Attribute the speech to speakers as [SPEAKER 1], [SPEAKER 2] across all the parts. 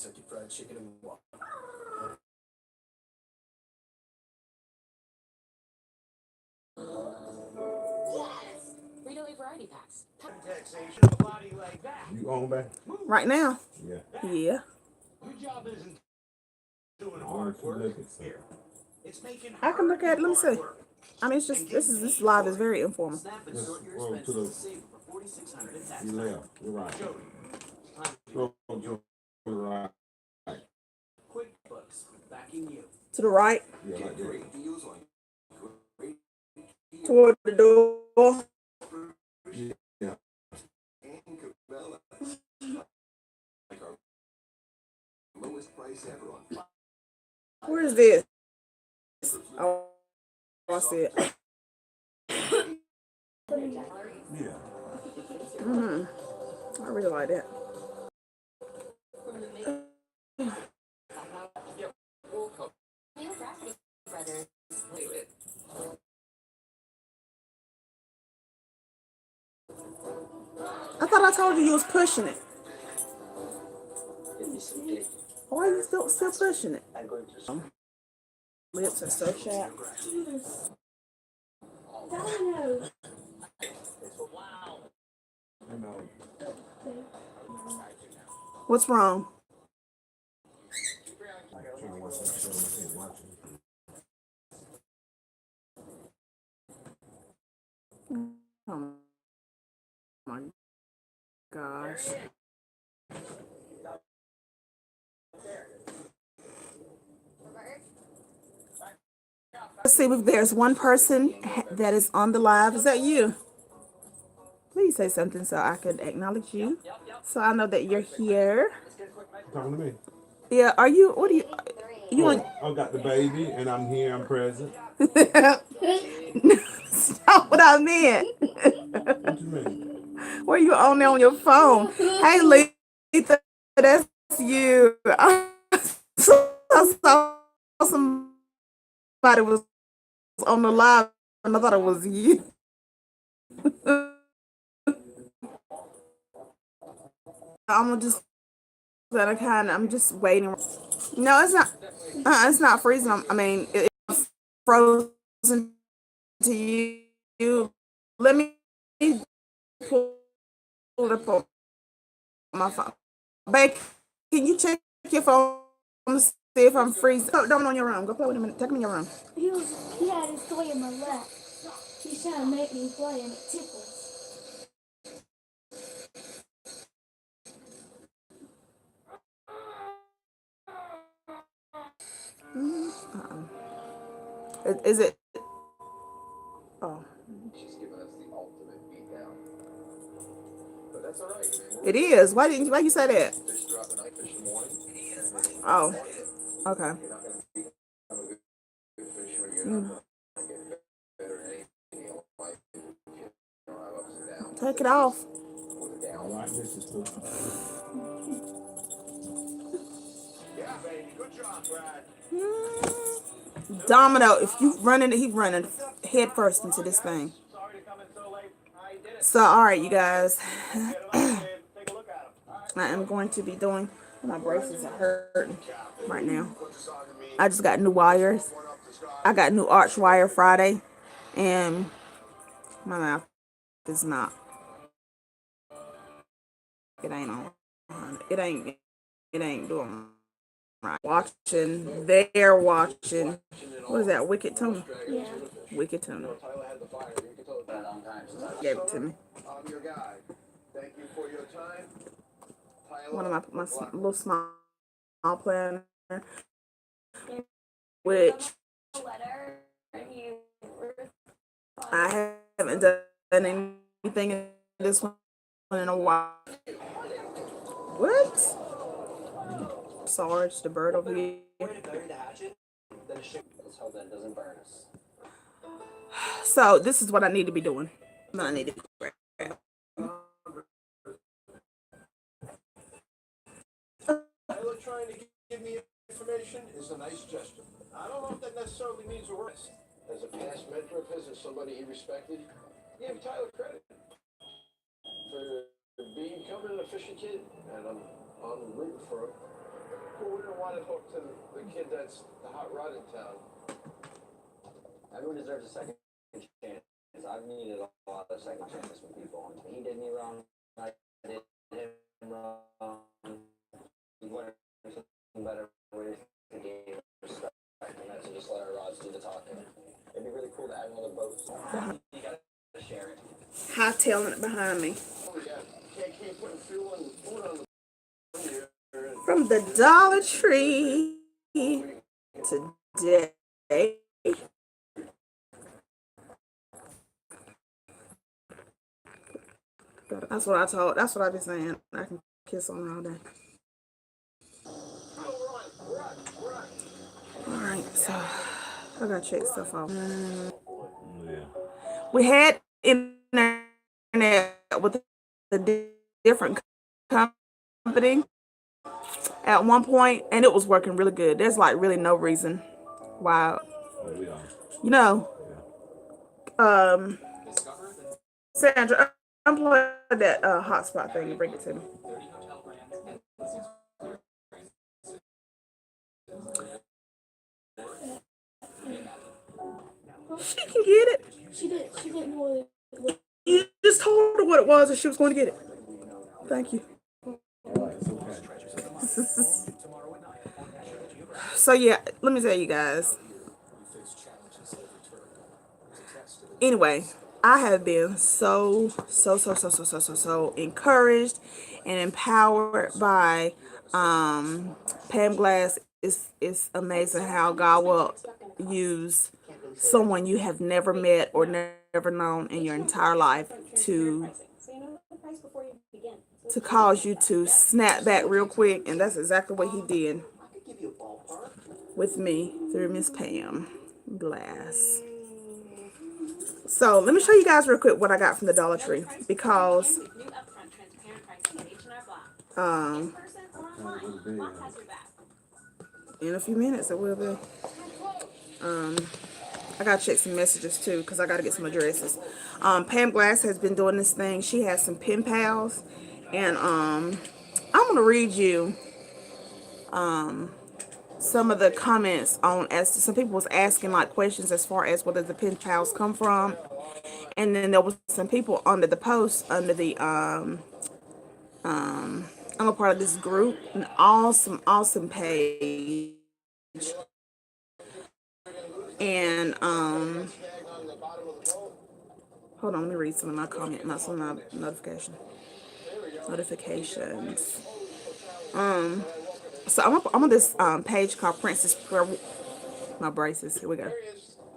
[SPEAKER 1] Kentucky Fried Chicken and water.
[SPEAKER 2] Frito-Lay variety packs.
[SPEAKER 3] You on back?
[SPEAKER 4] Right now?
[SPEAKER 3] Yeah.
[SPEAKER 4] Yeah.
[SPEAKER 1] Your job isn't doing hard work. It's making
[SPEAKER 4] I can look at it. Let me see. I mean, it's just this live is very informal.
[SPEAKER 1] Snap and
[SPEAKER 3] Let's
[SPEAKER 1] short your
[SPEAKER 3] roll to
[SPEAKER 1] expenses and
[SPEAKER 3] the.
[SPEAKER 1] save over $4,600 in tax
[SPEAKER 3] You
[SPEAKER 1] time.
[SPEAKER 3] left. You're right.
[SPEAKER 1] Jody,
[SPEAKER 3] Roll to the right.
[SPEAKER 1] QuickBooks backing you.
[SPEAKER 4] To the right,
[SPEAKER 3] Yeah, like that.
[SPEAKER 1] Great deals on great
[SPEAKER 4] toward the door.
[SPEAKER 3] Yeah.
[SPEAKER 1] and Cabela. Like our lowest price ever on.
[SPEAKER 4] Where is this? Oh, I see it.
[SPEAKER 3] Yeah.
[SPEAKER 4] I really like that. I thought I told you was pushing it. Why are you still pushing it? Lips are so chapped.
[SPEAKER 3] I know.
[SPEAKER 4] What's wrong?
[SPEAKER 3] I'm trying to watch that show. I can't watch it.
[SPEAKER 4] Oh my gosh. Let's see if there's one person that is on the live. Is that you? Please say something so I can acknowledge you. So I know that you're here.
[SPEAKER 3] Talking to me.
[SPEAKER 4] Yeah, are you, what are you, you on?
[SPEAKER 3] I got the baby and I'm here. I'm present.
[SPEAKER 4] That's not what I meant.
[SPEAKER 3] What you mean?
[SPEAKER 4] Were you on there on your phone? Hey, Letha, that's you. I saw somebody was on the live and I thought it was you. I'm just I'm just waiting. No, it's not. It's not freezing. I mean, it's frozen to you. Let me pull it up on my phone. Babe, can you check your phone to see if I'm freezing? Oh, don't on your room. Go play with him. Take him in your room.
[SPEAKER 5] He had his toy in my lap. He's trying to make me play and it tickles.
[SPEAKER 4] Is it? Oh,
[SPEAKER 1] She's giving us the ultimate beatdown. But that's all right.
[SPEAKER 4] it is. Why you say that?
[SPEAKER 1] Fish throughout the night, fish in the morning.
[SPEAKER 4] Oh, okay.
[SPEAKER 1] You're not going to become a good fisher. You're not going to get better at anything in life if you don't have ups and downs.
[SPEAKER 4] Take it off.
[SPEAKER 1] With a
[SPEAKER 3] I
[SPEAKER 1] down.
[SPEAKER 3] like this is too.
[SPEAKER 1] Yeah, baby. Good job, Brad.
[SPEAKER 4] Domino, if you running, he's running head first into this thing.
[SPEAKER 1] Sorry to come in so late. I did it.
[SPEAKER 4] So, all right, you guys.
[SPEAKER 1] Take a look at him.
[SPEAKER 4] I am going to be doing, my braces are hurting right now. I just got new wires. I got new arch wire Friday, and my mouth is not. It ain't on. It ain't doing right. Watching, they're watching. What is that? Wicked Tuna.
[SPEAKER 5] Yeah.
[SPEAKER 4] Wicked Tuna.
[SPEAKER 1] Tyler had the fire. You can tell it that on time.
[SPEAKER 4] Gave it to me.
[SPEAKER 1] I'm your guy. Thank you for your time. Tyler,
[SPEAKER 4] One of my little small planner, which I haven't done anything in this one in a while. What? Sarge, the bird over here.
[SPEAKER 1] Let's hope that doesn't burn us.
[SPEAKER 4] So this is what I need to be doing. I need to.
[SPEAKER 1] Tyler trying to give me information is a nice gesture. I don't know if that necessarily means a rest. As a past mentor of his or somebody he respected, give Tyler credit for becoming an efficient kid, and I'm rooting for him. we don't want to hook to the kid that's the hot rod in town.
[SPEAKER 2] Everyone deserves a second chance. I've needed a lot of second chances from people. He did me wrong. I did him wrong. He learned some better ways to gain respect, and that's to just let our rods do the talking. It'd be really cool to add another boat. You gotta share it.
[SPEAKER 4] Hightailing it behind me.
[SPEAKER 1] Oh yeah, can't keep putting fuel and food on the
[SPEAKER 4] From the Dollar Tree today. That's what I told. That's what I be saying. I can kiss on her all day. All right, so I gotta check stuff out.
[SPEAKER 3] Yeah.
[SPEAKER 4] We had internet with a different company at one point, and it was working really good. There's like really no reason why,
[SPEAKER 3] Oh, we are.
[SPEAKER 4] you know. Sandra, unplug that hotspot thing and bring it to me. She can get it.
[SPEAKER 5] She didn't know it.
[SPEAKER 4] You just told her what it was and she was going to get it. Thank you. So yeah, let me tell you guys. Anyway, I have been so encouraged and empowered by Pam Glass. It's amazing how God will use someone you have never met or never known in your entire life to cause you to snap back real quick, and that's exactly what he did with me through Miss Pam Glass. So let me show you guys real quick what I got from the Dollar Tree, because in a few minutes it will be. I gotta check some messages too, because I gotta get some addresses. Pam Glass has been doing this thing. She has some pen pals, and I'm gonna read you some of the comments on, as some people was asking like questions as far as where does the pen pals come from, and then there was some people under the post under the I'm a part of this group, an awesome page. And hold on, let me read some of my some of my notifications. So I'm on this page called Princess Prayer. My braces. Here we go.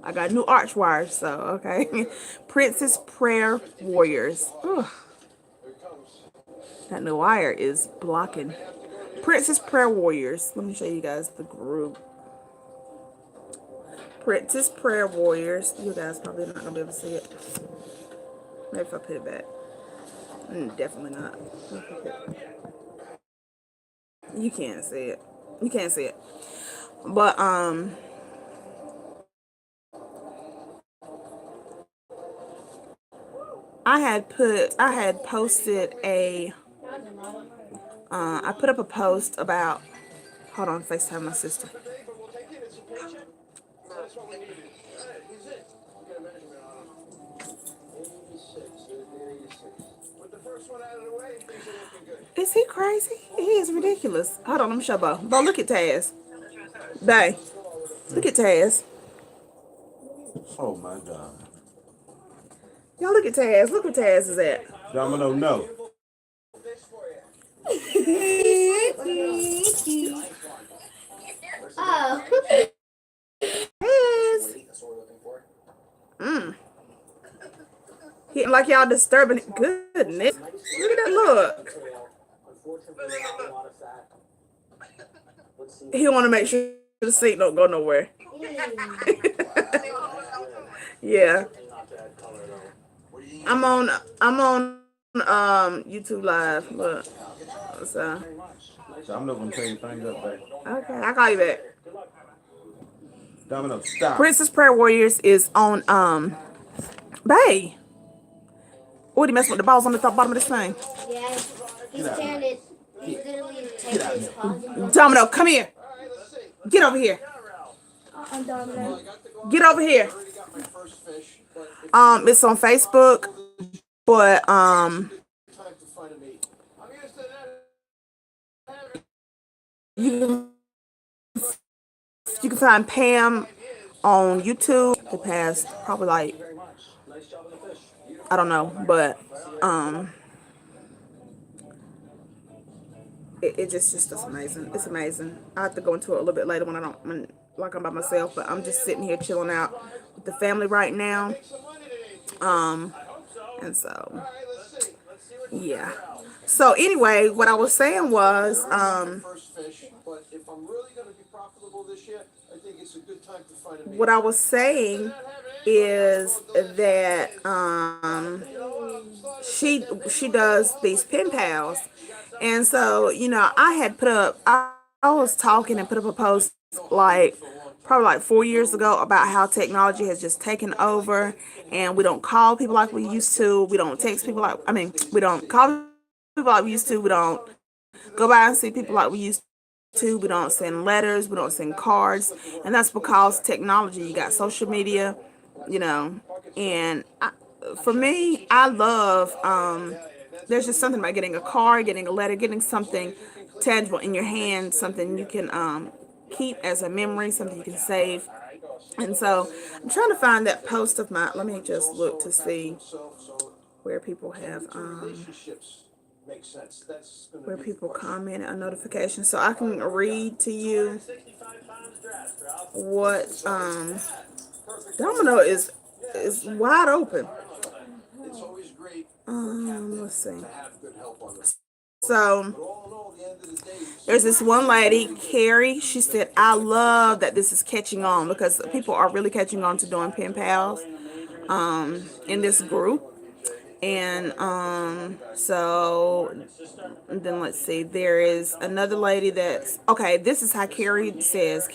[SPEAKER 4] I got new arch wires, so okay. Princess Prayer Warriors. Ugh. That new wire is blocking. Princess Prayer Warriors. Let me show you guys the group. Princess Prayer Warriors. You guys probably not gonna be able to see it. Maybe if I put it back. Definitely not. You can't see it. You can't see it. But I had posted a I put up a post about, hold on, FaceTime my sister. Is he crazy? He is ridiculous. Hold on, let me show Bo. Bo, look at Taz. Bay, look at Taz.
[SPEAKER 3] Oh my God.
[SPEAKER 4] Y'all look at Taz. Look where Taz is at.
[SPEAKER 3] Domino, no.
[SPEAKER 5] Oh.
[SPEAKER 4] Taz. He like y'all disturbing it. Goodness. Look at that look. He want to make sure the seat don't go nowhere. Yeah. I'm on YouTube Live. Look. So.
[SPEAKER 3] I'm not gonna tell you things up, babe.
[SPEAKER 4] Okay, I'll call you back.
[SPEAKER 3] Domino, stop.
[SPEAKER 4] Princess Prayer Warriors is on Bay. What, he messing with the balls on the top bottom of this thing?
[SPEAKER 5] Yeah, he's tearing it. literally take his paws and
[SPEAKER 4] Domino, come here.
[SPEAKER 1] All right, let's see.
[SPEAKER 4] Get over here.
[SPEAKER 5] Domino.
[SPEAKER 1] Well, I got to go
[SPEAKER 4] Get
[SPEAKER 1] out.
[SPEAKER 4] over here.
[SPEAKER 1] I already got my first fish, but if
[SPEAKER 4] It's on Facebook, but
[SPEAKER 1] time to find a meet. I'm used to that.
[SPEAKER 4] you can find Pam on YouTube. The past probably like
[SPEAKER 2] Very much. Nice job on the fish.
[SPEAKER 4] I don't know, but it just is amazing. It's amazing. I have to go into it a little bit later when like I'm by myself, but I'm just sitting here chilling out with the family right now. And so
[SPEAKER 1] All right, let's see.
[SPEAKER 4] yeah. So anyway, what I was saying was
[SPEAKER 1] First fish, but if I'm really going to be profitable this year, I think it's a good time to find a meet.
[SPEAKER 4] what I was saying is that she does these pen pals, and so I had put up I was talking and put up a post like probably like 4 years ago about how technology has just taken over, and we don't call people like we used to, we don't text people like we don't call people like we used to, we don't go by and see people like we used to, we don't send letters, we don't send cards, and that's because technology. You got social media, and for me, I love there's just something about getting a card, getting a letter, getting something tangible in your hand, something you can keep as a memory, something you can save. And so I'm trying to find that post of mine. Let me just look to see where people have
[SPEAKER 1] relationships make sense. That's going to
[SPEAKER 4] where
[SPEAKER 1] be
[SPEAKER 4] people comment a notification, so I can read to you what Domino is wide open.
[SPEAKER 1] It's always great
[SPEAKER 4] Let's see.
[SPEAKER 1] to have good help on this.
[SPEAKER 4] So
[SPEAKER 1] But all in all, at the end of the day,
[SPEAKER 4] there's this one lady, Carrie. She said, "I love that this is catching on because people are really catching on to doing pen pals in this group." And so then let's see, there is another lady that's okay. This is how Carrie says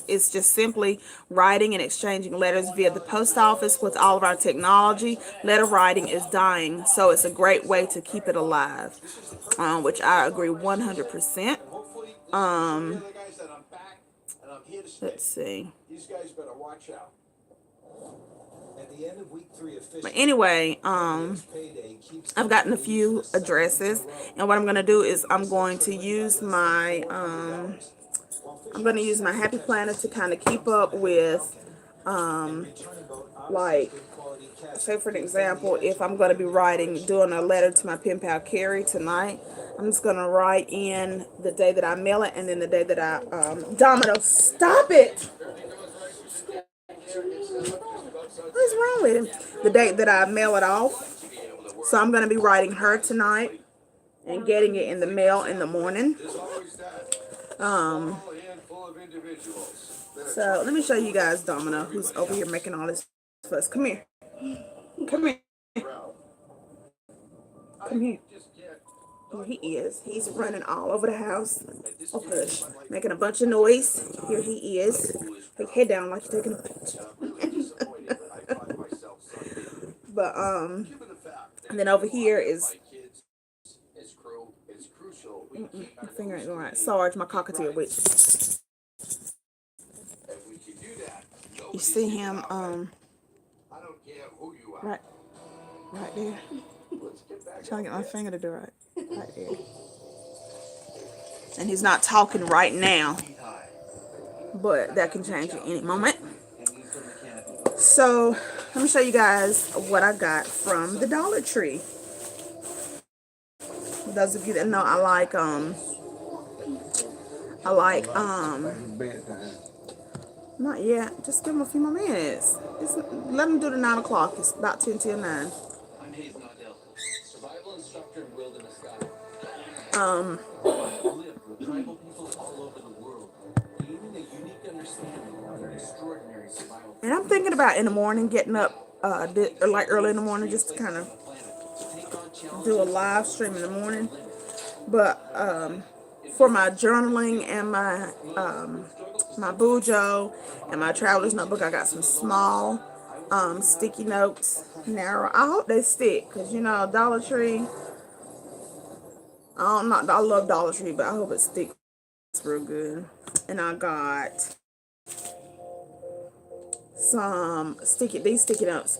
[SPEAKER 4] it's just simply writing and exchanging letters via the post office. With all of our technology, letter writing is dying, so it's a great way to keep it alive, which I agree 100%.
[SPEAKER 1] hopefully, the other guys that I'm back and I'm here to stay.
[SPEAKER 4] Let's see.
[SPEAKER 1] These guys better watch out. At the end of week 3 of fishing,
[SPEAKER 4] But anyway,
[SPEAKER 1] payday keeps
[SPEAKER 4] I've gotten a few addresses, and what I'm gonna do is I'm going to use my Happy Planner to kind of keep up with like, say for an example, if I'm going to be doing a letter to my pen pal Carrie tonight, I'm just going to write in the day that I mail it, and then the day that I Domino, stop it. What is wrong with him? The date that I mail it off. So I'm going to be writing her tonight and getting it in the mail in the morning. So let me show you guys Domino, who's over here making all this fuss. Come here. Come here. Come here. Here he is. He's running all over the house. Oh, hush. Making a bunch of noise. Here he is. Like, head down like you're taking a picture. But, and then over here is, my finger ain't going right. Sarge, my cockatiel witch. You see him, right there. Trying to get my finger to do right there. And he's not talking right now, but that can change at any moment. So let me show you guys what I got from the Dollar Tree. For those of you that know, I like not yet. Just give him a few more minutes. Let him do the 9 o'clock. It's about 10 till 9.
[SPEAKER 2] I'm Hayes Nodell, survival instructor in wilderness guide.
[SPEAKER 1] I live with tribal peoples all over the world, gaining a unique understanding of their extraordinary survival.
[SPEAKER 4] And I'm thinking about in the morning getting up, like early in the morning, just to kind of do a live stream in the morning. But for my journaling and my my Bujo and my traveler's notebook, I got some small sticky notes, narrow. I hope they stick, because Dollar Tree, I love Dollar Tree, but I hope it sticks real good. And I got some these sticky notes.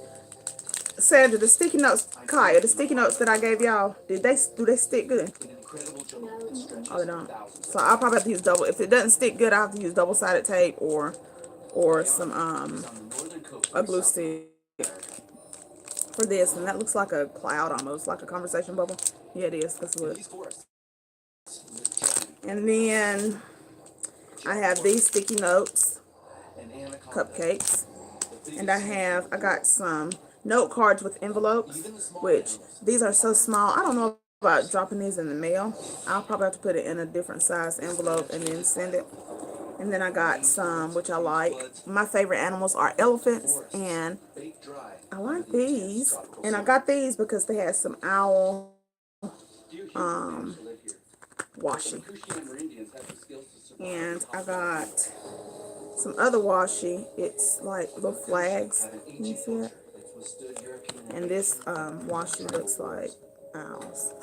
[SPEAKER 4] Sandra, the sticky notes, Kaya, the sticky notes that I gave y'all, do they stick good? Oh, they don't. So I'll probably have to use double. If it doesn't stick good, I have to use double-sided tape or some a glue stick for this. And that looks like a cloud almost, like a conversation bubble. Yeah, it is. That's what. And then I have these sticky notes, cupcakes, and I got some note cards with envelopes, which these are so small. I don't know about dropping these in the mail. I'll probably have to put it in a different size envelope and then send it. And then I got some, which I like. My favorite animals are elephants, and I like these. And I got these because they had some owl washi. And I got some other washi. It's like little flags. Can you see it? And this washi looks like owls.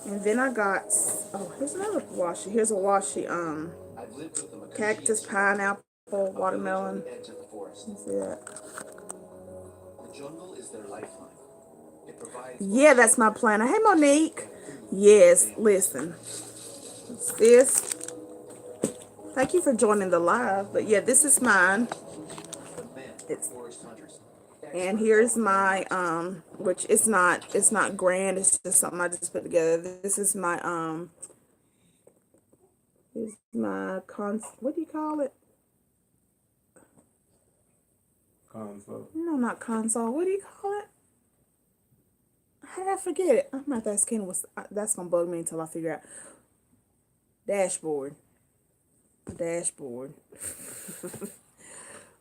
[SPEAKER 4] And then I got, oh, here's another washi. Here's a washi, cactus, pineapple, watermelon. You see that? Yeah, that's my planner. Hey, Monique. Yes, listen. It's this. Thank you for joining the live. But yeah, this is mine. And here's my which it's not grand, it's just something I just put together. This is my what do you call it?
[SPEAKER 3] Console.
[SPEAKER 4] No, not console. What do you call it? How did I forget it? I'm not that skinny. That's gonna bug me until I figure out. Dashboard.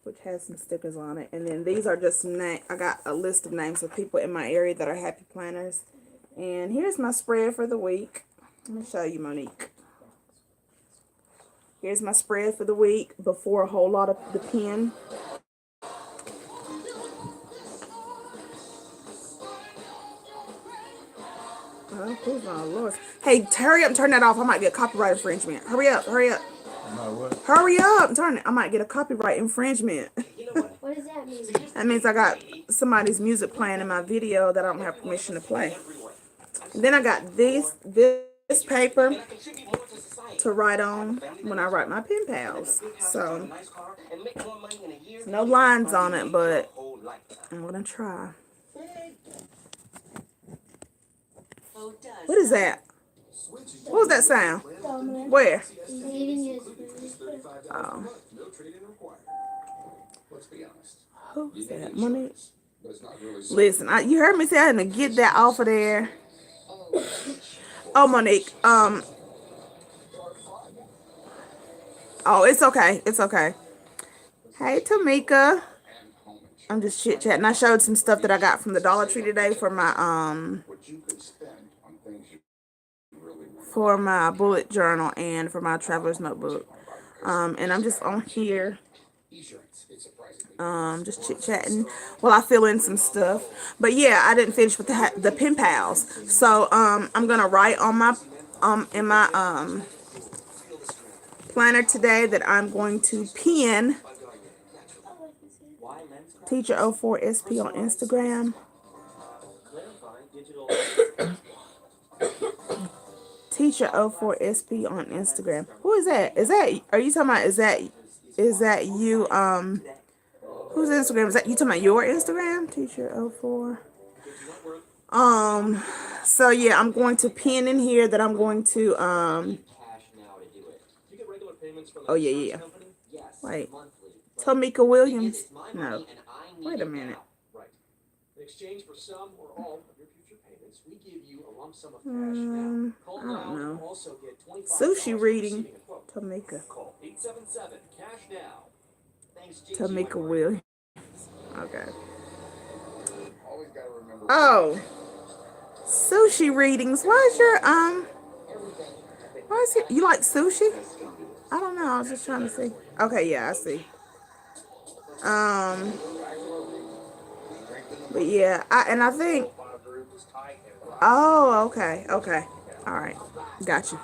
[SPEAKER 4] Which has some stickers on it. And then these are just I got a list of names of people in my area that are happy planners. And here's my spread for the week. Let me show you, Monique. Here's my spread for the week before a whole lot of the pen. Oh, Lord. Hey, hurry up and turn that off. I might get copyright infringement. Hurry up. Hurry up. Turn it. I might get a copyright infringement.
[SPEAKER 5] What does that mean?
[SPEAKER 4] That means I got somebody's music playing in my video that I don't have permission to play. And then I got this paper to write on when I write my pen pals. So, no lines on it, but I'm going to try. What is that? What was that sound? Where? Oh. Who's that? Monique? Listen, you heard me say I had to get that off of there. Oh, Monique. Oh, it's okay. It's okay. Hey, Tamika. I'm just chit-chatting. I showed some stuff that I got from the Dollar Tree today for my bullet journal and for my traveler's notebook. And I'm just on here just chit-chatting while I fill in some stuff. But yeah, I didn't finish with the pen pals. So I'm gonna write on my in my planner today that I'm going to pin Teacher 04SP on Instagram. Teacher 04SP on Instagram. Who is that? Are you talking about, is that you, whose Instagram? Is that you talking about your Instagram? Teacher 04. So yeah, I'm going to pin in here that I'm going to, oh yeah. Wait. Tamika Williams? No. Wait a minute.
[SPEAKER 1] In exchange for some or all of your future payments, we give you a lump sum of cash now.
[SPEAKER 4] I don't know.
[SPEAKER 1] Also get
[SPEAKER 4] Sushi reading. Tamika.
[SPEAKER 1] Call 877 cash now. Thanks,
[SPEAKER 4] Tamika Williams. Okay. Oh. Sushi readings. Why is your you like sushi? I don't know. I was just trying to see. Okay, yeah, I see. But yeah, I think. Oh, okay. All right, gotcha.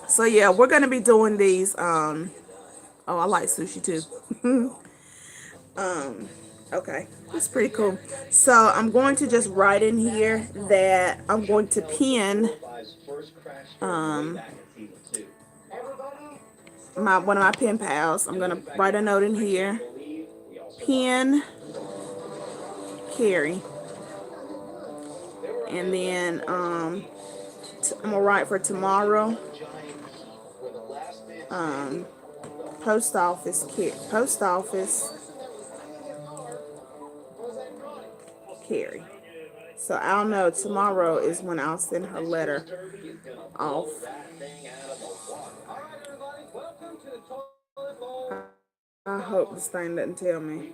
[SPEAKER 4] So yeah, we're gonna be doing these. Oh, I like sushi too. Okay, that's pretty cool. So I'm going to just write in here that I'm going to pin my one of my pen pals. I'm gonna write a note in here. Pin Carrie, and then I'm gonna write for tomorrow. Post office Carrie. So I'll know tomorrow is when I'll send her letter off. I hope this thing doesn't tell me.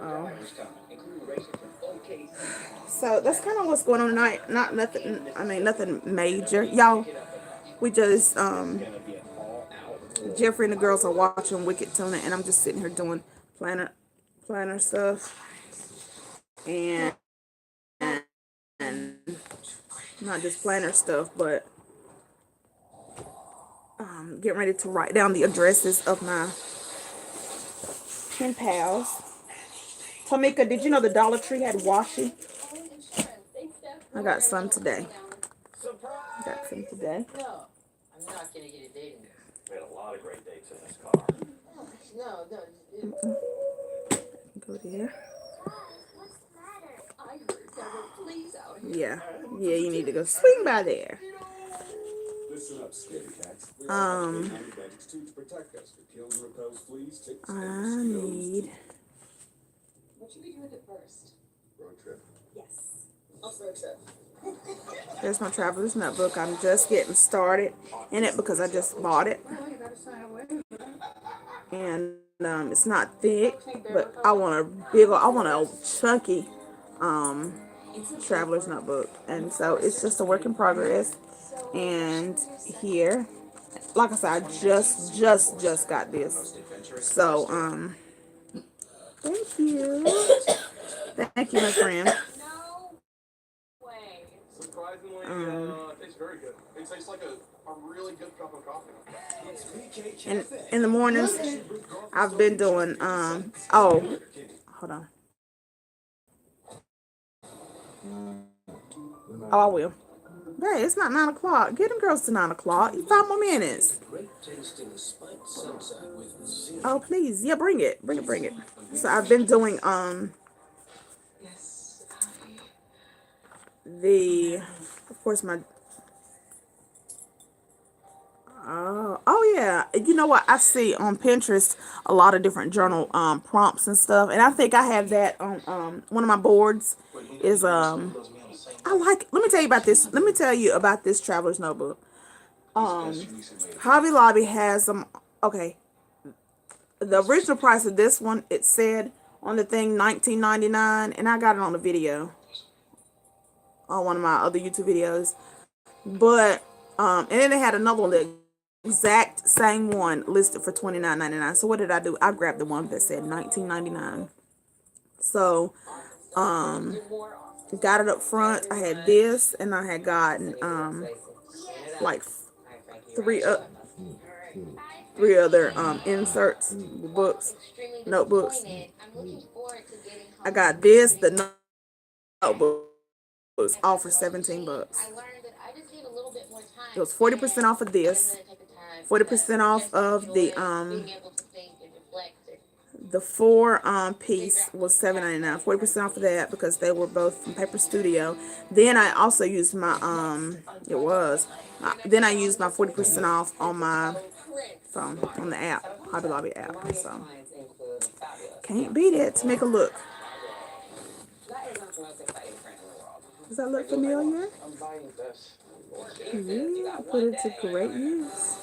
[SPEAKER 4] Oh. So that's kind of what's going on tonight. Not nothing. I mean, nothing major, y'all. We just Jeffrey and the girls are watching Wicked Tuna, and I'm just sitting here doing planner stuff, and not just planner stuff, but getting ready to write down the addresses of my pen pals. Tamika, did you know the Dollar Tree had washi? I got some today.
[SPEAKER 6] No, I'm not gonna get a date in there.
[SPEAKER 2] We had a lot of great dates in this car.
[SPEAKER 6] No.
[SPEAKER 4] Go there.
[SPEAKER 5] What's the matter?
[SPEAKER 6] I heard there were fleas out here.
[SPEAKER 4] Yeah, you need to go swing by there.
[SPEAKER 1] Listen up, scaredy cats. Antibiotics too to protect us. It kills and repels fleas, ticks,
[SPEAKER 4] I need.
[SPEAKER 6] What should we do with it first?
[SPEAKER 1] road trip.
[SPEAKER 6] Yes. Road trip.
[SPEAKER 4] There's my traveler's notebook. I'm just getting started in it because I just bought it.
[SPEAKER 6] Oh, you gotta sign away.
[SPEAKER 4] And it's not thick, but I want a chunky traveler's notebook. And so it's just a work in progress. And here, like I said, I just got this. So thank you. Thank you, my friend.
[SPEAKER 6] No way.
[SPEAKER 1] Surprisingly, it tastes very good. It tastes like a really good cup of coffee. It's PK
[SPEAKER 4] And
[SPEAKER 1] Cafe.
[SPEAKER 4] in the mornings, I've been doing oh, hold on. Oh, I will. Hey, it's not 9 o'clock. Get them girls to 9 o'clock. 5 more minutes.
[SPEAKER 1] Great tasting spiked sunset with zero.
[SPEAKER 4] Oh, please. Yeah, bring it. Bring it. So I've been doing
[SPEAKER 6] Yes,
[SPEAKER 4] of course my oh yeah. You know what? I see on Pinterest a lot of different journal prompts and stuff. And I think I have that on one of my boards is let me tell you about this traveler's notebook. Hobby Lobby has them. Okay. The original price of this one, it said on the thing $19.99, and I got it on the video on one of my other YouTube videos. But and then they had another one, the exact same one listed for $29.99. So what did I do? I grabbed the one that said $19.99. So got it up front. I had this, and I had gotten like three other inserts, books, notebooks. I got this, the notebook was all for $17. It was 40% off of this, 40% off of the 4 piece was $7.99, 40% off of that because they were both from Paper Studio. Then I also used my then I used my 40% off on my phone, on the app, Hobby Lobby app. So can't beat it. To make a look. Does that look familiar?
[SPEAKER 1] I'm buying this.
[SPEAKER 4] Yeah, put it to great use.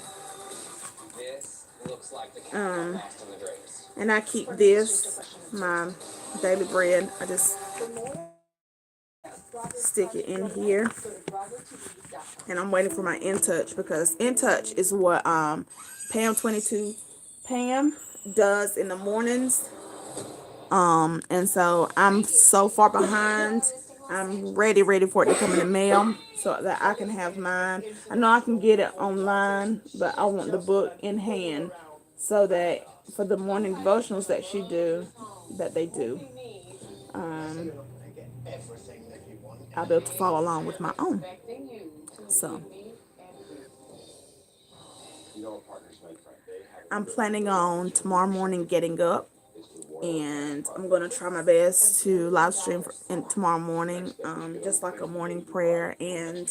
[SPEAKER 2] This looks like the cat lost in the grapes.
[SPEAKER 4] And I keep this, my daily bread. I just stick it in here. And I'm waiting for my InTouch, because InTouch is what Pam does in the mornings. And so I'm so far behind I'm ready for it to come in the mail so that I can have mine. I know I can get it online, but I want the book in hand so that for the morning devotionals that they do, um, I'll be able to follow along with my own. So I'm planning on tomorrow morning getting up, and I'm gonna try my best to live stream tomorrow morning, just like a morning prayer and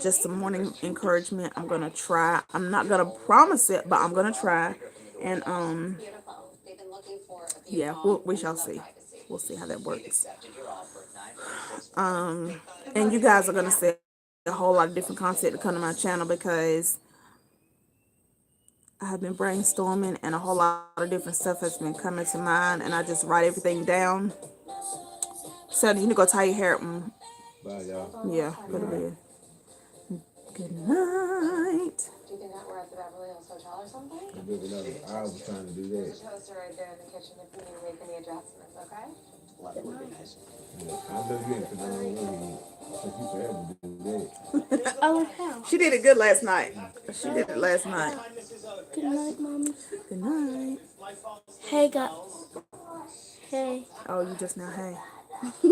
[SPEAKER 4] just some morning encouragement. I'm gonna try. I'm not gonna promise it, but I'm gonna try. And yeah, we shall see. We'll see how that works. And you guys are gonna see a whole lot of different content to come to my channel because I have been brainstorming and a whole lot of different stuff has been coming to mind, and I just write everything down. So you need to go tie your hair.
[SPEAKER 3] Bye, y'all.
[SPEAKER 4] Yeah, go to bed. Good night.
[SPEAKER 6] Do you think that we're at the Beverly Hills Hotel or something?
[SPEAKER 3] I did another hour trying to do
[SPEAKER 6] There's
[SPEAKER 3] that.
[SPEAKER 6] a toaster right there in the kitchen if you need to make any adjustments, okay?
[SPEAKER 2] That would be nice.
[SPEAKER 3] Yeah, I'll do it because I don't know. Take you forever to do that.
[SPEAKER 5] Oh, how?
[SPEAKER 4] She did it good last night. She did it last night.
[SPEAKER 5] Good night, Mommy.
[SPEAKER 4] Good night.
[SPEAKER 5] Hey, guys. Hey.
[SPEAKER 4] Oh, you just now, hey. Good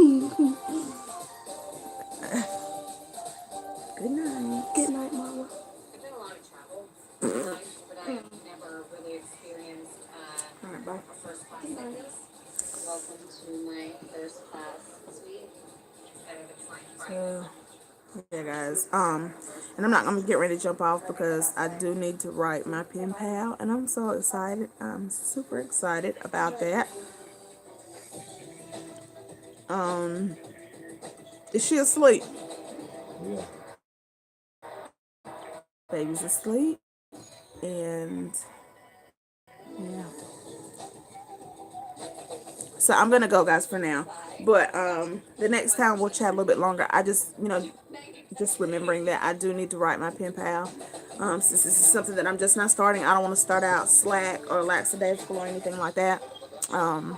[SPEAKER 4] night.
[SPEAKER 5] Good night, Mama.
[SPEAKER 6] I've done a lot of travel, but I've never really experienced
[SPEAKER 4] All right, bye.
[SPEAKER 6] a first class like this. Welcome to my first class suite. Better than flying
[SPEAKER 4] So, yeah, guys. And I'm not gonna get ready to jump off because I do need to write my pen pal, and I'm so excited. I'm super excited about that. Is she asleep?
[SPEAKER 3] Yeah.
[SPEAKER 4] Baby's asleep, and yeah. So I'm gonna go, guys, for now. But the next time we'll chat a little bit longer. I just, just remembering that I do need to write my pen pal. Since this is something that I'm just not starting, I don't want to start out slack or lackadaisical or anything like that. I'm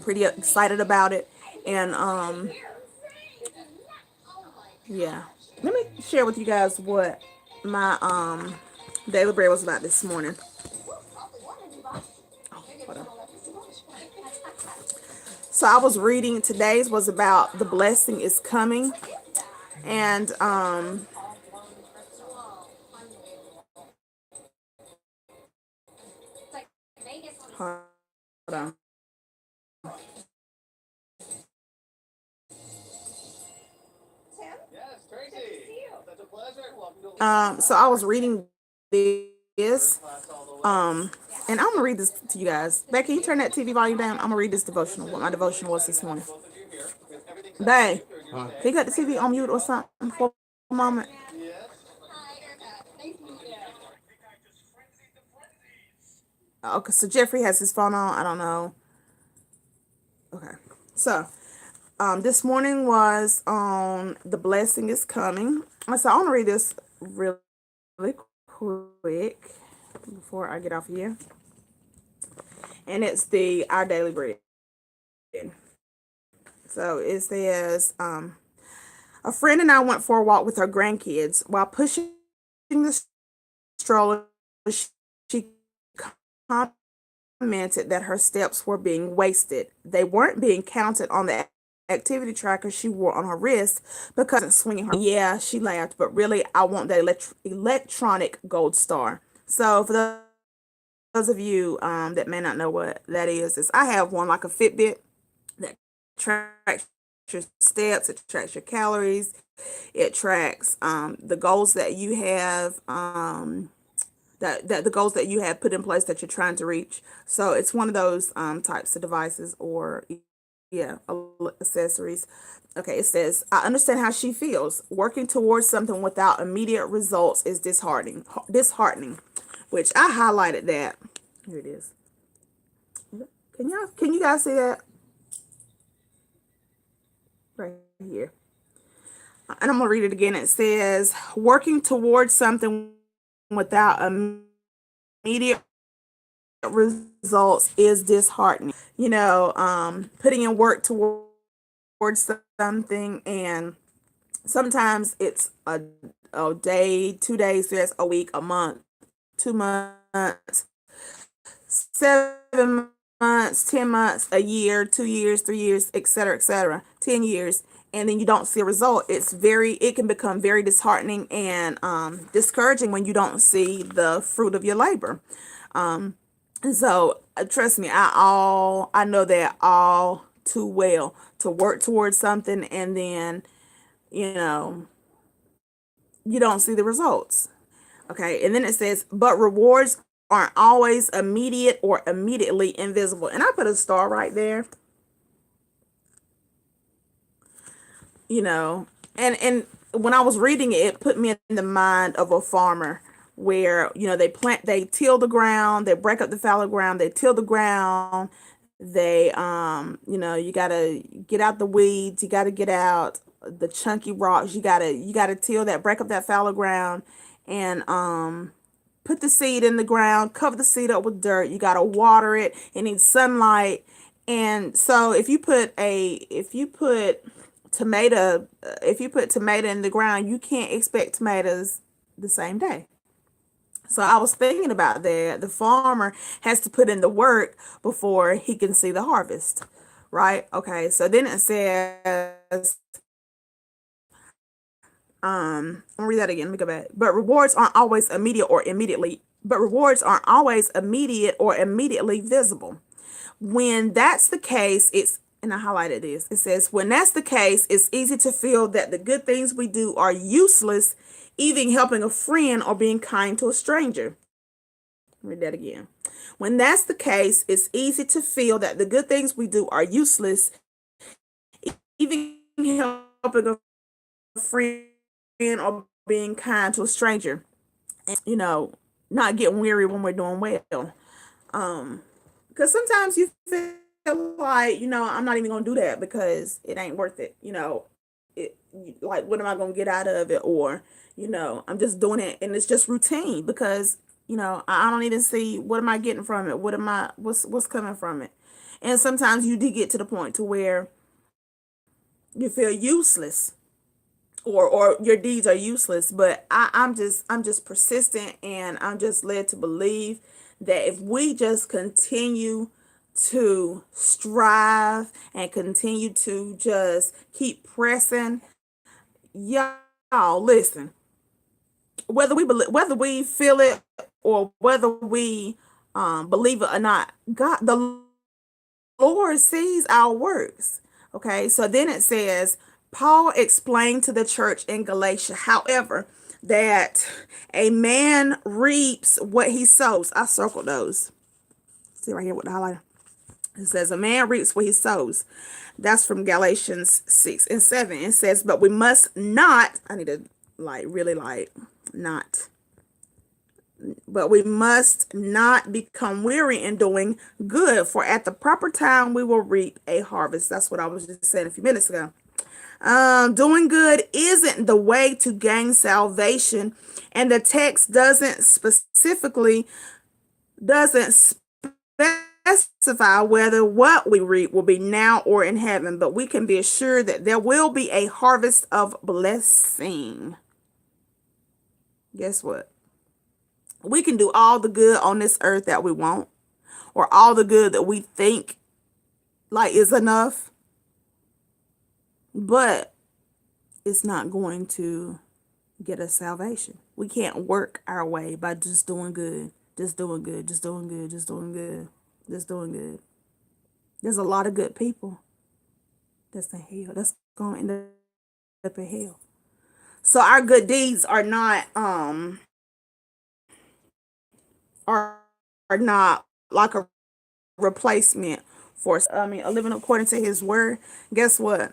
[SPEAKER 4] pretty excited about it, and yeah. Let me share with you guys what my daily bread was about this morning. Oh, hold on. So I was reading, today's was about the blessing is coming, and hold on.
[SPEAKER 1] Yes, Tracy. Such a pleasure. Welcome to
[SPEAKER 4] So I was reading this, and I'm gonna read this to you guys. Becky, can you turn that TV volume down? I'm gonna read this devotional. What my devotion was this morning. Babe,
[SPEAKER 3] Huh?
[SPEAKER 4] can you got the TV on mute or something for a moment? Okay, so Jeffrey has his phone on. I don't know. Okay, so this morning was on the blessing is coming. So I'm gonna read this really quick before I get off here, and it's our daily bread. So it says, a friend and I went for a walk with our grandkids. While pushing the stroller, she commented that her steps were being wasted. They weren't being counted on the activity tracker she wore on her wrist because it's swinging her. Yeah, she laughed, but really, I want the electronic gold star. So for those of you that may not know what that is I have one like a Fitbit that tracks your steps, it tracks your calories, it tracks the goals that you have, that the goals that you have put in place that you're trying to reach. So it's one of those types of devices, or yeah, accessories. Okay, it says, I understand how she feels. Working towards something without immediate results is disheartening, which I highlighted that. Here it is. Can you guys see that? Right here. And I'm going to read it again. It says, working towards something without immediate results is disheartening. Putting in work towards towards something, and sometimes it's a day, 2 days, yes, a week, a month, 2 months, 7 months, 10 months, a year, 2 years, 3 years, etc., 10 years, and then you don't see a result. It can become very disheartening and discouraging when you don't see the fruit of your labor. And so trust me, I know that all too well, to work towards something and then, you know, you don't see the results. Okay. And then it says, but rewards aren't always immediate or immediately invisible. And I put a star right there, and when I was reading it, it put me in the mind of a farmer where, they till the ground, they break up the fallow ground, they till the ground, they, you gotta get out the weeds, you gotta get out the chunky rocks, you gotta till that, break up that fallow ground, and put the seed in the ground, cover the seed up with dirt. You gotta water it. It needs sunlight. And so if you put tomato in the ground, you can't expect tomatoes the same day. So I was thinking about that. The farmer has to put in the work before he can see the harvest, right? Okay. So then it says, I'll read that again. Let me go back. But rewards aren't always immediate or immediately visible. When that's the case, and I highlighted this. It says, when that's the case, it's easy to feel that the good things we do are useless, even helping a friend or being kind to a stranger. Read that again. When that's the case, it's easy to feel that the good things we do are useless, even helping a friend or being kind to a stranger. And, not getting weary when we're doing well. Because sometimes you feel like, I'm not even gonna do that because it ain't worth it. Like, what am I gonna get out of it? Or, I'm just doing it and it's just routine because, I don't even see what am I getting from it? What's coming from it? And sometimes you do get to the point to where you feel useless, or your deeds are useless. But I'm just persistent, and I'm just led to believe that if we just continue to strive and continue to just keep pressing, y'all listen, whether we feel it or whether we believe it or not, the Lord sees our works. Okay, so then it says, Paul explained to the church in Galatia, however, that a man reaps what he sows. I circled those. See right here with the highlighter. It says, a man reaps what he sows. That's from Galatians 6:7. It says, but we must not, I need to but we must not become weary in doing good, for at the proper time we will reap a harvest. That's what I was just saying a few minutes ago. Doing good isn't the way to gain salvation, and the text doesn't specify whether what we reap will be now or in heaven, but we can be assured that there will be a harvest of blessing. Guess what? We can do all the good on this earth that we want, or all the good that we think like is enough, but it's not going to get us salvation. We can't work our way by just doing good, just doing good, just doing good, just doing good, just doing good. There's a lot of good people that's in hell, that's going to end up in hell. So our good deeds are not like a replacement for a living according to his word. Guess what?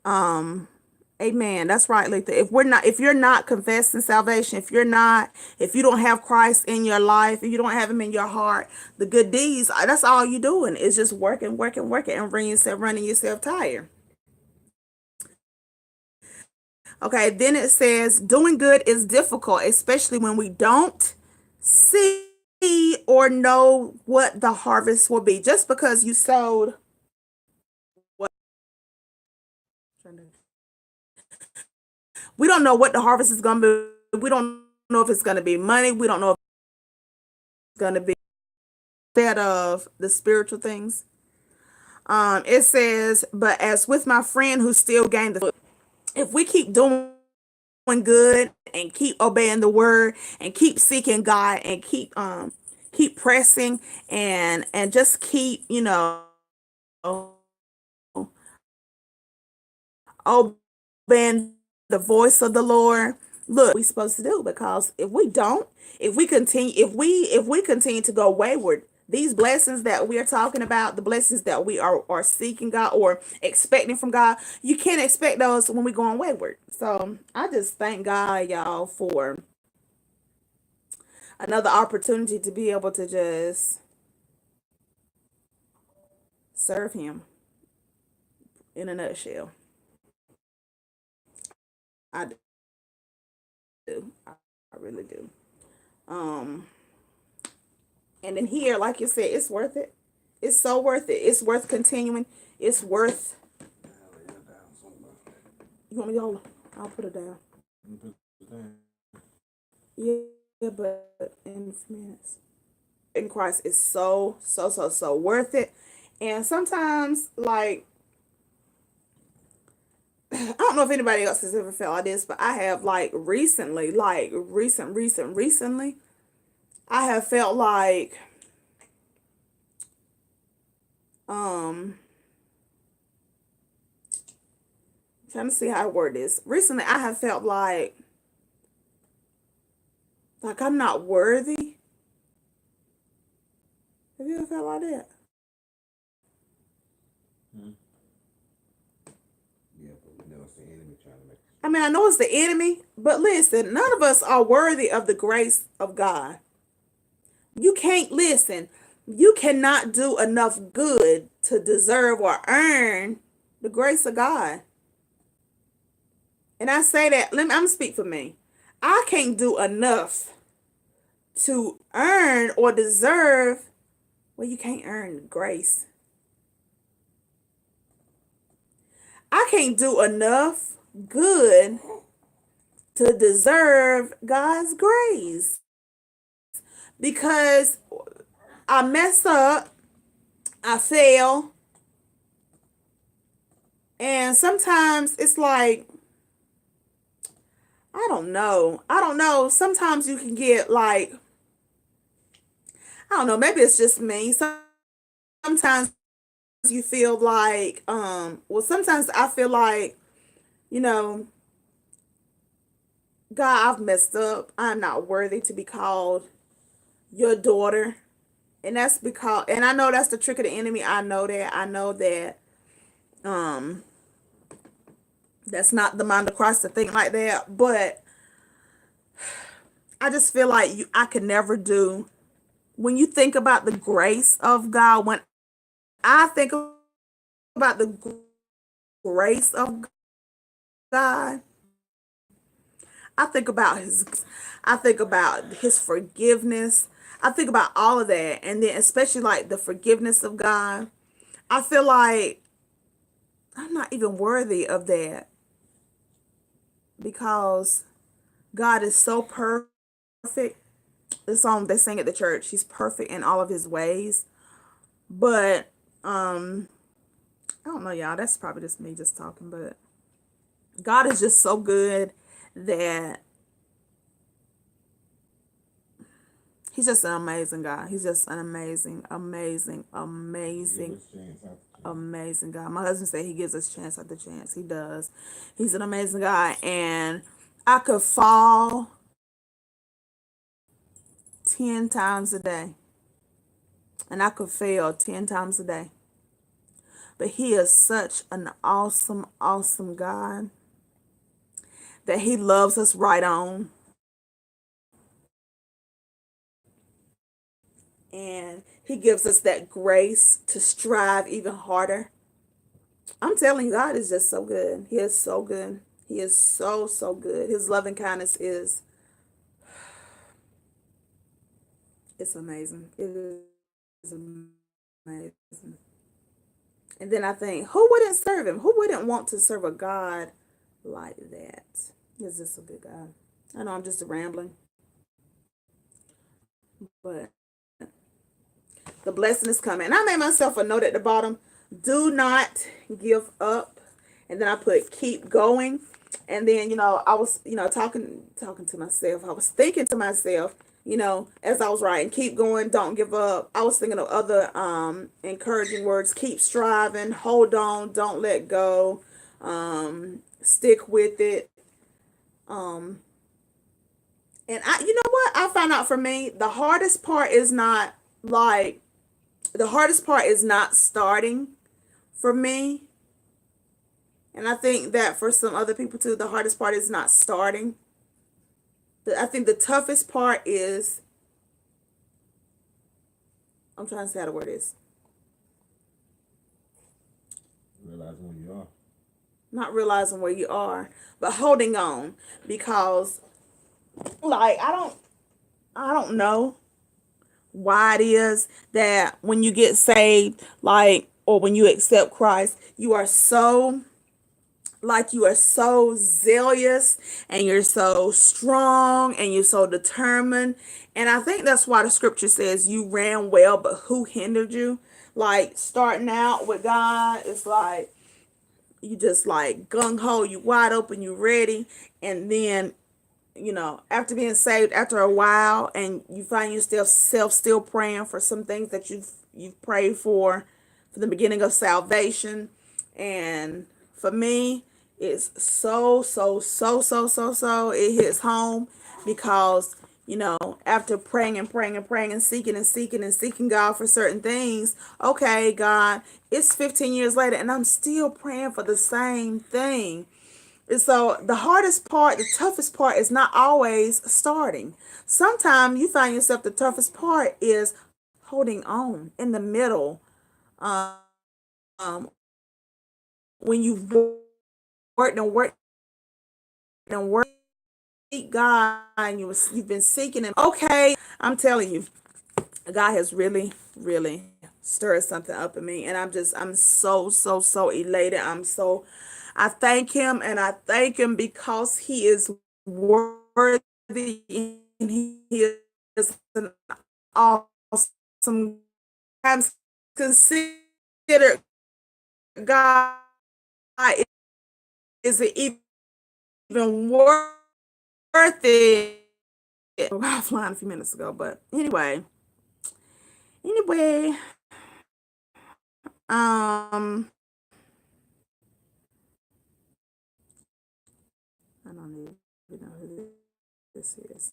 [SPEAKER 4] Amen. That's right, Letha. If you're not confessing salvation, if you don't have Christ in your life, if you don't have him in your heart, the good deeds, that's all you're doing is just working, and running yourself tired. Okay, then it says, doing good is difficult, especially when we don't see or know what the harvest will be. Just because you sowed We don't know what the harvest is going to be. We don't know if it's going to be money. We don't know if it's going to be instead of the spiritual things. It says, but as with my friend who still gained the, if we keep doing good and keep obeying the word and keep seeking God and keep pressing and just keep, obeying the voice of the Lord. Look, we supposed to do, because if we don't, if we continue to go wayward, these blessings that we are talking about, the blessings that we are seeking God or expecting from God, you can't expect those when we're going wayward. So I just thank God, y'all, for another opportunity to be able to just serve Him in a nutshell. I do. I really do. Um, and then here, like you said, it's worth it. It's so worth it. It's worth continuing. It's worth. You want me to hold it? I'll put it down. Yeah, but in a few minutes. In Christ is so worth it. And sometimes, like, I don't know if anybody else has ever felt like this, but I have, like, recently, I have felt like, trying to see how I word this. Recently, I have felt like I'm not worthy. Have you ever felt like that?
[SPEAKER 3] Yeah, but we know it's the enemy trying to make.
[SPEAKER 4] I mean, I know it's the enemy, but listen, none of us are worthy of the grace of God. You can't listen. You cannot do enough good to deserve or earn the grace of God. And I say that, I'm gonna speak for me. I can't do enough to earn or deserve. Well, you can't earn grace. I can't do enough good to deserve God's grace, because I mess up, I fail, and sometimes it's like, I don't know. Sometimes you can get like, I don't know, maybe it's just me. Sometimes you feel like, sometimes I feel like, you know, God, I've messed up. I'm not worthy to be called your daughter. And that's because, and I know that's the trick of the enemy. I know that, that's not the mind of Christ to think like that. But I just feel like I could never do, when you think about the grace of God, when I think about the grace of God, I think about I think about his forgiveness. I think about all of that. And then especially like the forgiveness of God. I feel like I'm not even worthy of that, because God is so perfect. The song they sing at the church, He's perfect in all of His ways. But I don't know, y'all. That's probably just me just talking, but God is just so good that He's just an amazing God. He's just an amazing God. My husband said He gives us chance after chance. He does. He's an amazing God. And I could fall 10 times a day. And I could fail 10 times a day. But He is such an awesome God that He loves us right on. And He gives us that grace to strive even harder. I'm telling you, God is just so good. He is so good. He is so good. His loving kindness it's amazing. It is amazing. And then I think, who wouldn't serve Him? Who wouldn't want to serve a God like that? Is this a good God? I know I'm just rambling, but the blessing is coming. And I made myself a note at the bottom. Do not give up. And then I put keep going. And then, I was, talking to myself. I was thinking to myself, as I was writing, keep going, don't give up. I was thinking of other encouraging words. Keep striving, hold on, don't let go. Stick with it. And you know what? I found out for me, the hardest part is not starting for me. And I think that for some other people too, the hardest part is not starting. I think the toughest part is, I'm trying to say how the word is.
[SPEAKER 3] Realizing where you are.
[SPEAKER 4] Not realizing where you are, but holding on. Because, I don't know why it is that when you get saved, or when you accept Christ, you are so zealous, and you're so strong, and you're so determined. And I think that's why the scripture says you ran well, but who hindered you? Starting out with God, it's you just gung-ho, you wide open, you ready. And then, after being saved, after a while, and you find yourself still praying for some things that you've prayed for the beginning of salvation. And for me, it's so it hits home, because after praying and praying and praying and seeking God for certain things, okay, God, it's 15 years later and I'm still praying for the same thing. And so the toughest part is not always starting. Sometimes you find yourself, the toughest part is holding on in the middle. Um, when you've worked and worked and worked, seek God, and you've been seeking Him. Okay, I'm telling you, God has really, really stirred something up in me, and I'm so elated. I thank Him, and I thank Him because He is worthy, and He is an awesome. I'm considered God is even worth it. I was flying a few minutes ago, but anyway, I don't even know who this is.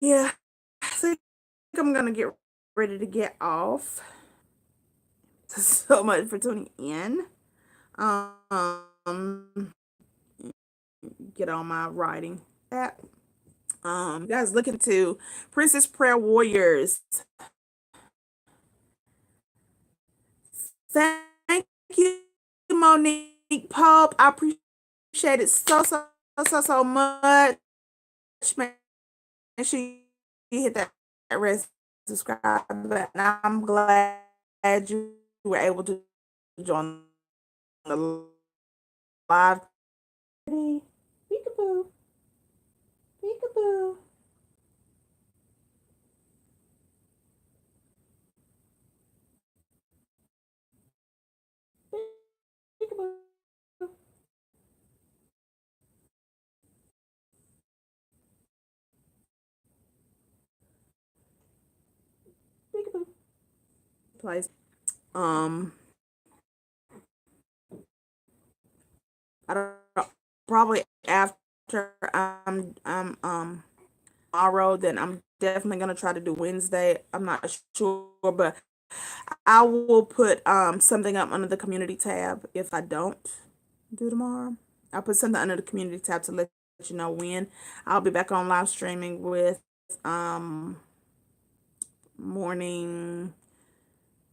[SPEAKER 4] Yeah, I think I'm gonna get ready to get off. So much for tuning in. Get on my writing app. You guys, looking to Princess Prayer Warriors. Thank you, Monique Pope. I appreciate it so much. Make sure you hit that red subscribe button. I'm glad you were able to join the live. Peekaboo. Peekaboo. Peekaboo. Peekaboo. Place. I don't know, probably after tomorrow, then I'm definitely gonna try to do Wednesday. I'm not sure, but I will put something up under the community tab if I don't do tomorrow. I'll put something under the community tab to let you know when I'll be back on live streaming with morning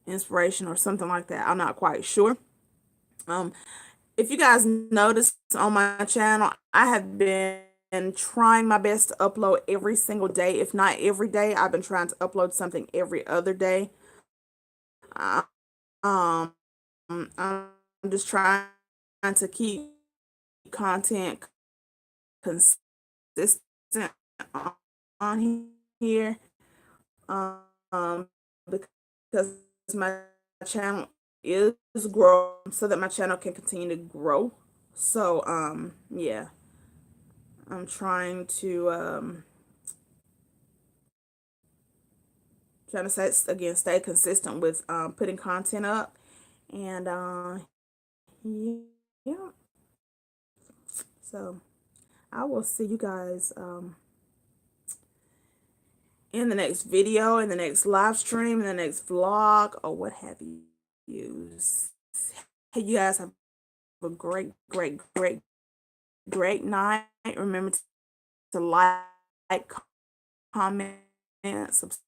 [SPEAKER 4] inspiration or something like that. I'm not quite sure. If you guys noticed on my channel, I have been trying my best to upload every single day. If not every day, I've been trying to upload something every other day. I'm just trying to keep content consistent on here, because my channel is growing, so that my channel can continue to grow. So yeah, I'm trying to stay consistent with putting content up, and yeah. So I will see you guys in the next video, in the next live stream, in the next vlog, or what have you. Hey, you guys have a great night. Remember to like, comment, subscribe.